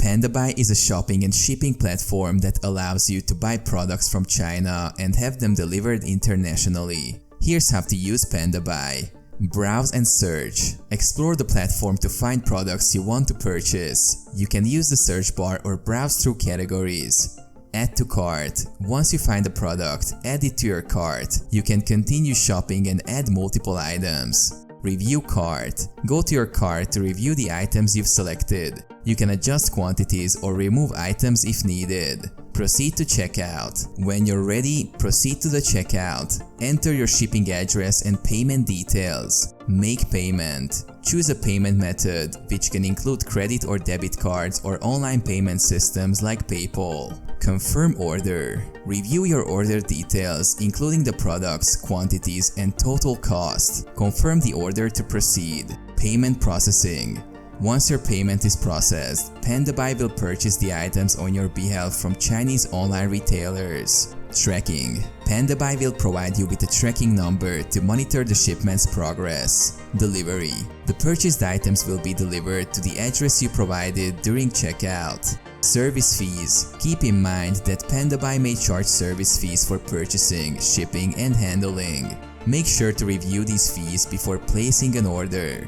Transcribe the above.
Pandabuy is a shopping and shipping platform that allows you to buy products from China and have them delivered internationally. Here's how to use Pandabuy. Browse and search. Explore the platform to find products you want to purchase. You can use the search bar or browse through categories. Add to cart. Once you find a product, add it to your cart. You can continue shopping and add multiple items. Review cart. Go to your cart to review the items you've selected. You can adjust quantities or remove items if needed. Proceed to checkout. When you're ready, proceed to the checkout. Enter your shipping address and payment details. Make payment. Choose a payment method, which can include credit or debit cards or online payment systems like PayPal. Confirm order. Review your order details, including the products, quantities, and total cost. Confirm the order to proceed. Payment processing. Once your payment is processed, Pandabuy will purchase the items on your behalf from Chinese online retailers. Tracking. Pandabuy will provide you with a tracking number to monitor the shipment's progress. Delivery. The purchased items will be delivered to the address you provided during checkout. Service fees. Keep in mind that Pandabuy may charge service fees for purchasing, shipping, and handling. Make sure to review these fees before placing an order.